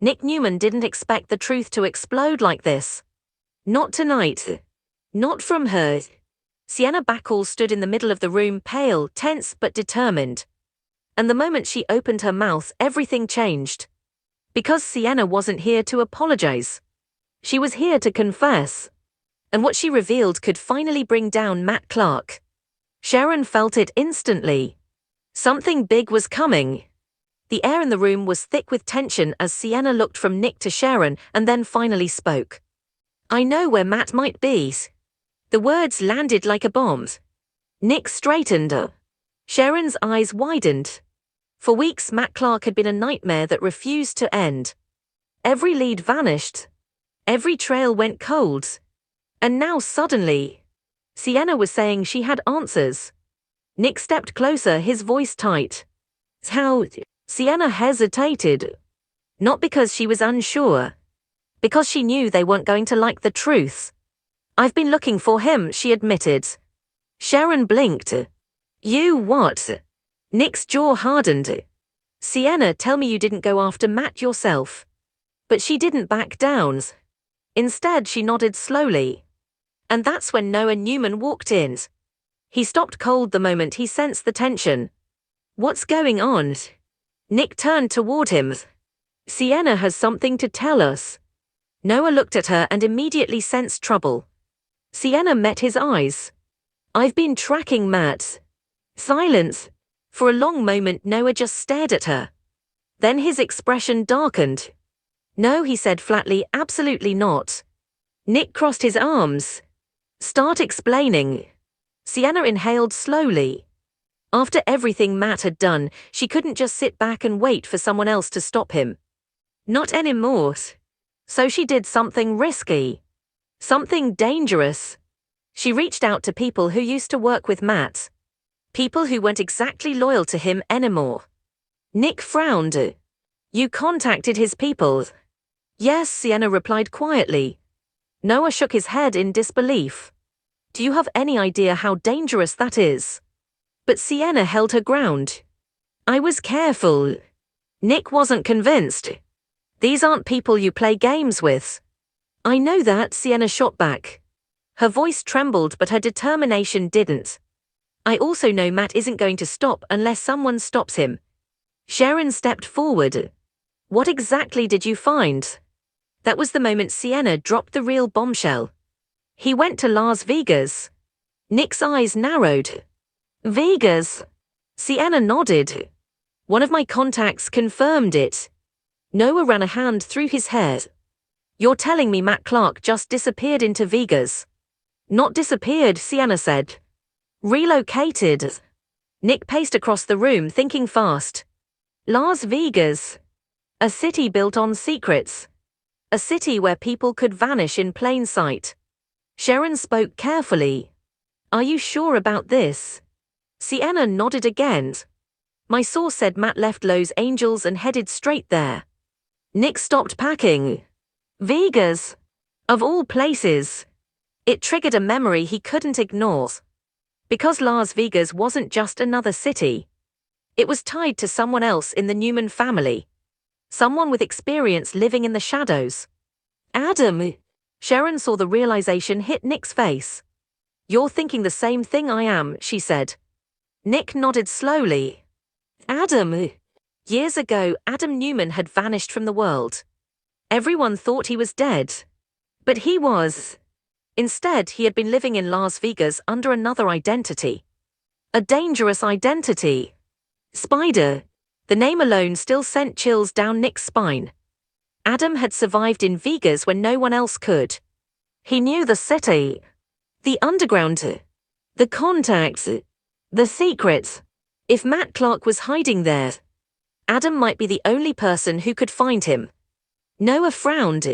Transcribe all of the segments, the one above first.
Nick Newman didn't expect the truth to explode like this. Not tonight. Not from her. Sienna Bacall stood in the middle of the room, pale, tense but determined. And the moment she opened her mouth, everything changed. Because Sienna wasn't here to apologize. She was here to confess. And what she revealed could finally bring down Matt Clark. Sharon felt it instantly. Something big was coming. The air in the room was thick with tension as Sienna looked from Nick to Sharon and then finally spoke. "I know where Matt might be." The words landed like a bomb. Nick straightened. Sharon's eyes widened. For weeks, Matt Clark had been a nightmare that refused to end. Every lead vanished. Every trail went cold. And now suddenly, Sienna was saying she had answers. Nick stepped closer, his voice tight. "How?" Sienna hesitated. Not because she was unsure. Because she knew they weren't going to like the truth. "I've been looking for him," she admitted. Sharon blinked. "You what?" Nick's jaw hardened. "Sienna, tell me you didn't go after Matt yourself." But she didn't back down. Instead, she nodded slowly. And that's when Noah Newman walked in. He stopped cold the moment he sensed the tension. "What's going on?" Nick turned toward him. "Sienna has something to tell us." Noah looked at her and immediately sensed trouble. Sienna met his eyes. "I've been tracking Matt." Silence. For a long moment Noah just stared at her. Then his expression darkened. "No," he said flatly, "absolutely not." Nick crossed his arms. "Start explaining." Sienna inhaled slowly. After everything Matt had done, she couldn't just sit back and wait for someone else to stop him. Not anymore. So she did something risky. Something dangerous. She reached out to people who used to work with Matt. People who weren't exactly loyal to him anymore. Nick frowned. "You contacted his people?" "Yes," Sienna replied quietly. Noah shook his head in disbelief. "Do you have any idea how dangerous that is?" But Sienna held her ground. "I was careful." Nick wasn't convinced. "These aren't people you play games with." "I know that," Sienna shot back. Her voice trembled but her determination didn't. "I also know Matt isn't going to stop unless someone stops him." Sharon stepped forward. "What exactly did you find?" That was the moment Sienna dropped the real bombshell. "He went to Las Vegas." Nick's eyes narrowed. "Vegas?" Sienna nodded. "One of my contacts confirmed it." Noah ran a hand through his hair. "You're telling me Matt Clark just disappeared into Vegas?" "Not disappeared," Sienna said. "Relocated." Nick paced across the room, thinking fast. Las Vegas. A city built on secrets. A city where people could vanish in plain sight. Sharon spoke carefully. "Are you sure about this?" Sienna nodded again. "My source said Matt left Los Angeles and headed straight there." Nick stopped packing. Vegas? Of all places. It triggered a memory he couldn't ignore. Because Las Vegas wasn't just another city. It was tied to someone else in the Newman family. Someone with experience living in the shadows. "Adam." Sharon saw the realization hit Nick's face. "You're thinking the same thing I am," she said. Nick nodded slowly. "Adam." Years ago, Adam Newman had vanished from the world. Everyone thought he was dead. But he was. Instead, he had been living in Las Vegas under another identity. A dangerous identity. Spider. The name alone still sent chills down Nick's spine. Adam had survived in Vegas when no one else could. He knew the city. The underground. The contacts. The secrets. If Matt Clark was hiding there, Adam might be the only person who could find him. Noah frowned.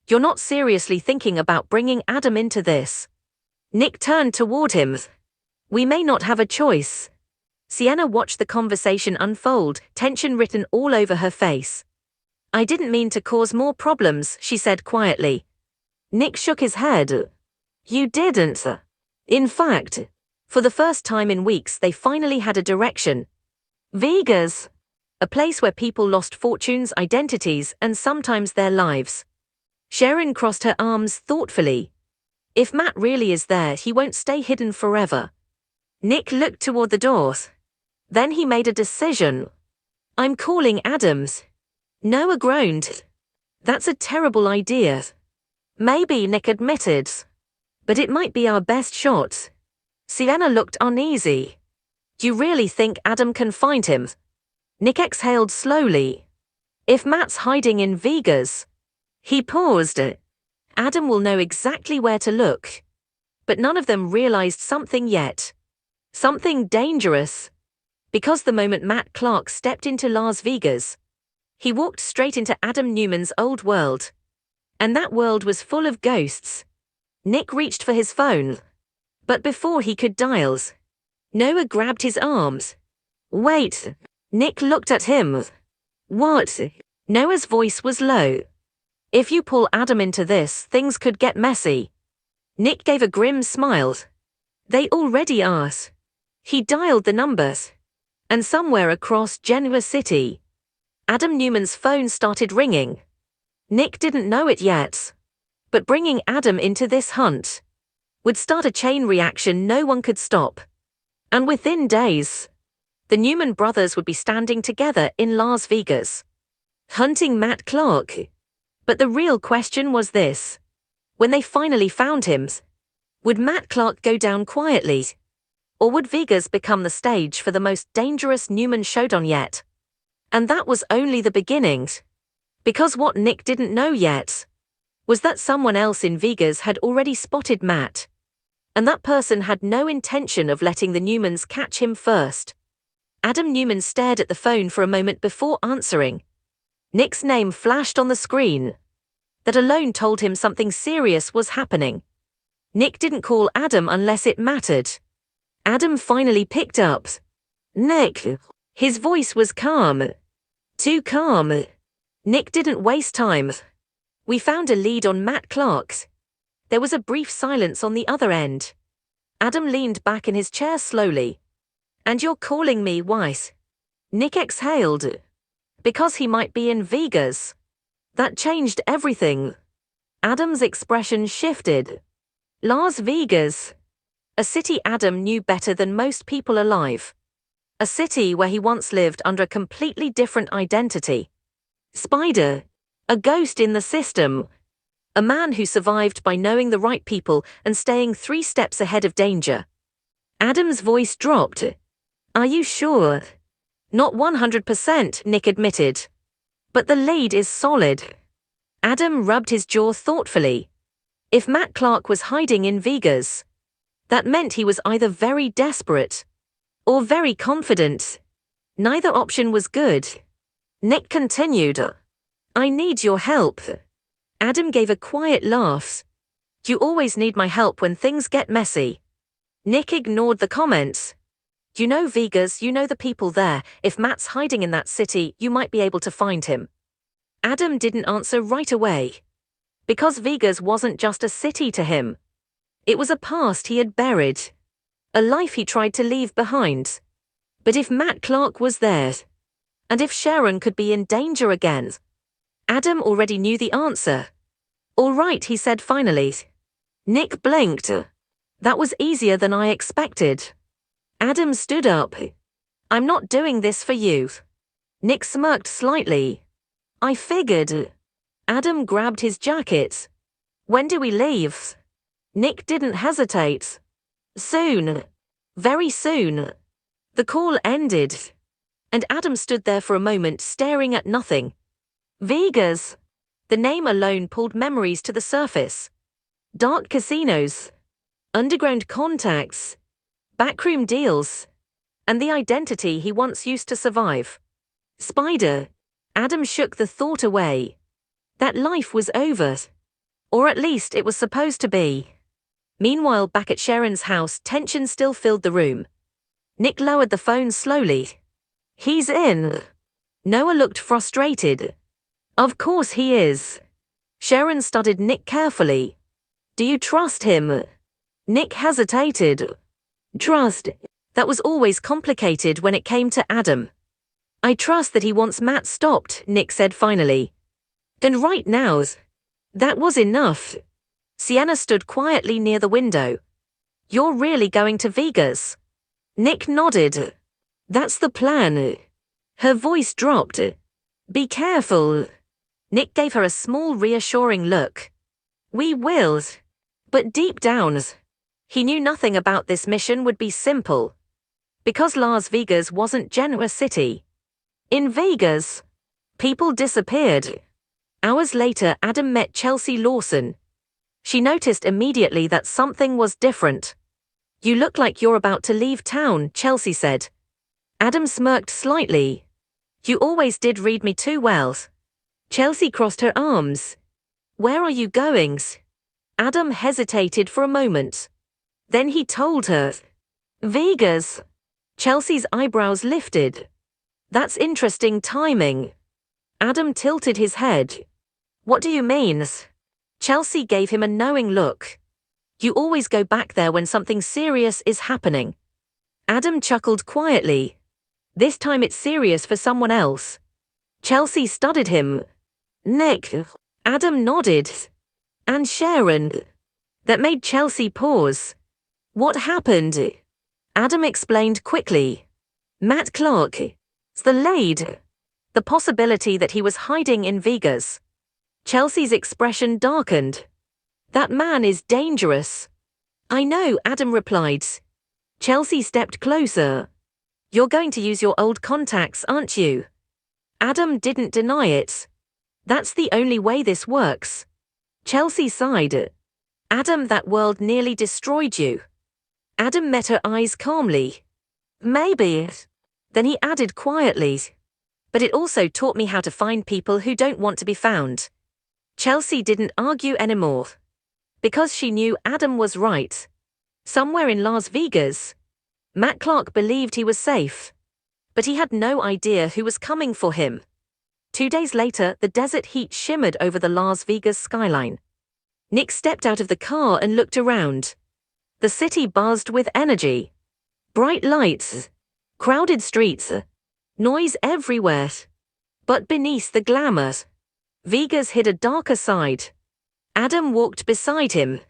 "You're not seriously thinking about bringing Adam into this?" Nick turned toward him. "We may not have a choice." Sienna watched the conversation unfold, tension written all over her face. "I didn't mean to cause more problems," she said quietly. Nick shook his head. "You didn't." In fact, for the first time in weeks they finally had a direction. Vegas. A place where people lost fortunes, identities, and sometimes their lives. Sharon crossed her arms thoughtfully. If Matt really is there, he won't stay hidden forever. Nick looked toward the door. Then he made a decision. I'm calling Adams. Noah groaned. That's a terrible idea. Maybe, Nick admitted. But it might be our best shot. Sienna looked uneasy. You really think Adam can find him? Nick exhaled slowly. If Matt's hiding in Vegas. He paused. Adam will know exactly where to look. But none of them realized something yet. Something dangerous. Because the moment Matt Clark stepped into Las Vegas, he walked straight into Adam Newman's old world. And that world was full of ghosts. Nick reached for his phone. But before he could dial, Noah grabbed his arms. Wait. Nick looked at him. What? Noah's voice was low. If you pull Adam into this, things could get messy. Nick gave a grim smile. They already are. He dialed the numbers. And somewhere across Genoa City, Adam Newman's phone started ringing. Nick didn't know it yet. But bringing Adam into this hunt would start a chain reaction no one could stop. And within days, the Newman brothers would be standing together in Las Vegas, hunting Matt Clark. But the real question was this. When they finally found him, would Matt Clark go down quietly? Or would Vegas become the stage for the most dangerous Newman showdown yet? And that was only the beginning. Because what Nick didn't know yet was that someone else in Vegas had already spotted Matt. And that person had no intention of letting the Newmans catch him first. Adam Newman stared at the phone for a moment before answering. Nick's name flashed on the screen. That alone told him something serious was happening. Nick didn't call Adam unless it mattered. Adam finally picked up. Nick. His voice was calm. Too calm. Nick didn't waste time. We found a lead on Matt Clark. There was a brief silence on the other end. Adam leaned back in his chair slowly. And you're calling me Weiss? Nick exhaled. Because he might be in Vegas. That changed everything. Adam's expression shifted. Las Vegas. A city Adam knew better than most people alive. A city where he once lived under a completely different identity. Spider. A ghost in the system. A man who survived by knowing the right people and staying 3 steps ahead of danger. Adam's voice dropped. Are you sure? Not 100%, Nick admitted. But the lead is solid. Adam rubbed his jaw thoughtfully. If Matt Clark was hiding in Vegas, that meant he was either very desperate or very confident. Neither option was good. Nick continued. I need your help. Adam gave a quiet laugh. You always need my help when things get messy. Nick ignored the comments. You know Vegas, you know the people there. If Matt's hiding in that city, you might be able to find him. Adam didn't answer right away. Because Vegas wasn't just a city to him. It was a past he had buried. A life he tried to leave behind. But if Matt Clark was there, and if Sharon could be in danger again, Adam already knew the answer. All right, he said finally. Nick blinked. That was easier than I expected. Adam stood up. I'm not doing this for you. Nick smirked slightly. I figured. Adam grabbed his jacket. When do we leave? Nick didn't hesitate. Soon. Very soon. The call ended. And Adam stood there for a moment staring at nothing. Vegas. The name alone pulled memories to the surface. Dark casinos. Underground contacts. Backroom deals. And the identity he once used to survive. Spider. Adam shook the thought away. That life was over. Or at least it was supposed to be. Meanwhile, back at Sharon's house, tension still filled the room. Nick lowered the phone slowly. He's in. Noah looked frustrated. Of course he is. Sharon studied Nick carefully. Do you trust him? Nick hesitated. Trust. That was always complicated when it came to Adam. I trust that he wants Matt stopped, Nick said finally. And right now. That was enough. Sienna stood quietly near the window. You're really going to Vegas? Nick nodded. That's the plan. Her voice dropped. Be careful. Nick gave her a small reassuring look. We will. But deep down, he knew nothing about this mission would be simple. Because Las Vegas wasn't Genoa City. In Vegas, people disappeared. Hours later, Adam met Chelsea Lawson. She noticed immediately that something was different. You look like you're about to leave town, Chelsea said. Adam smirked slightly. You always did read me too well. Chelsea crossed her arms. Where are you going? Adam hesitated for a moment. Then he told her. Vegas. Chelsea's eyebrows lifted. That's interesting timing. Adam tilted his head. What do you mean? Chelsea gave him a knowing look. You always go back there when something serious is happening. Adam chuckled quietly. This time it's serious for someone else. Chelsea studied him. Nick. Adam nodded. And Sharon. That made Chelsea pause. What happened? Adam explained quickly. Matt Clark. The lead. The possibility that he was hiding in Vegas. Chelsea's expression darkened. That man is dangerous. I know, Adam replied. Chelsea stepped closer. You're going to use your old contacts, aren't you? Adam didn't deny it. That's the only way this works. Chelsea sighed. Adam, that world nearly destroyed you. Adam met her eyes calmly. Maybe. Then he added quietly. But it also taught me how to find people who don't want to be found. Chelsea didn't argue anymore. Because she knew Adam was right. Somewhere in Las Vegas, Matt Clark believed he was safe. But he had no idea who was coming for him. 2 days later, the desert heat shimmered over the Las Vegas skyline. Nick stepped out of the car and looked around. The city buzzed with energy. Bright lights, crowded streets, noise everywhere. But beneath the glamour, Vegas hid a darker side. Adam walked beside him.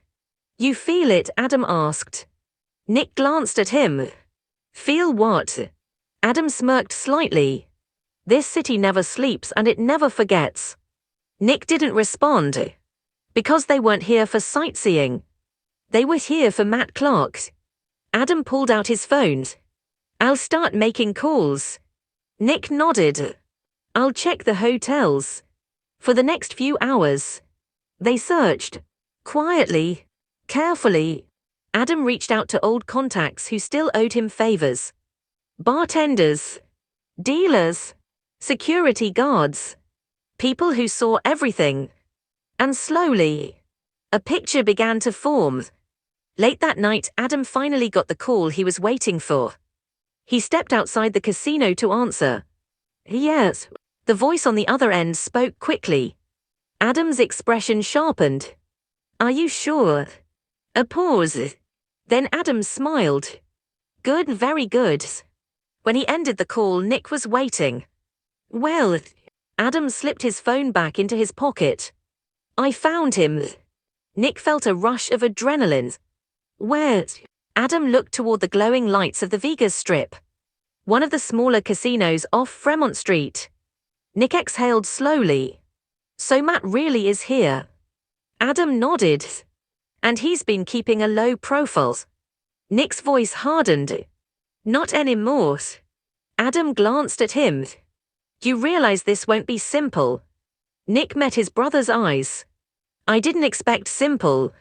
You feel it? Adam asked. Nick glanced at him. Feel what? Adam smirked slightly. This city never sleeps and it never forgets. Nick didn't respond. Because they weren't here for sightseeing. They were here for Matt Clark. Adam pulled out his phone. I'll start making calls. Nick nodded. I'll check the hotels. For the next few hours, they searched. Quietly, carefully. Adam reached out to old contacts who still owed him favors. Bartenders, dealers, security guards, people who saw everything. And slowly, a picture began to form. Late that night, Adam finally got the call he was waiting for. He stepped outside the casino to answer. Yes. The voice on the other end spoke quickly. Adam's expression sharpened. Are you sure? A pause. Then Adam smiled. Good, very good. When he ended the call, Nick was waiting. Well, Adam slipped his phone back into his pocket. I found him. Nick felt a rush of adrenaline. Where? Adam looked toward the glowing lights of the Vegas Strip. One of the smaller casinos off Fremont Street. Nick exhaled slowly. So Matt really is here. Adam nodded. And he's been keeping a low profile. Nick's voice hardened. Not anymore. Adam glanced at him. You realize this won't be simple. Nick met his brother's eyes. I didn't expect simple.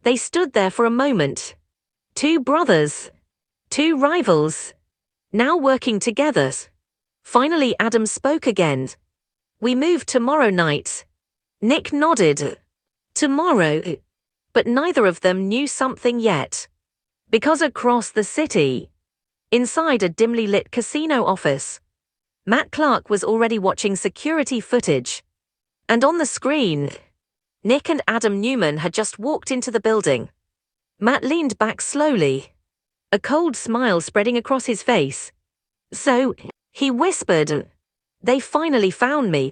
They stood there for a moment. Two brothers. Two rivals. Now working together. Finally Adam spoke again. We move tomorrow night. Nick nodded. Tomorrow. But neither of them knew something yet. Because across the city, inside a dimly lit casino office, Matt Clark was already watching security footage. And on the screen, Nick and Adam Newman had just walked into the building. Matt leaned back slowly, a cold smile spreading across his face. So, He whispered. They finally found me.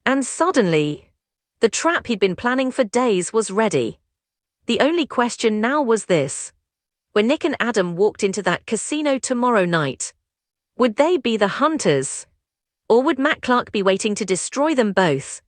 And suddenly, the trap he'd been planning for days was ready. The only question now was this. When Nick and Adam walked into that casino tomorrow night, would they be the hunters? Or would Matt Clark be waiting to destroy them both?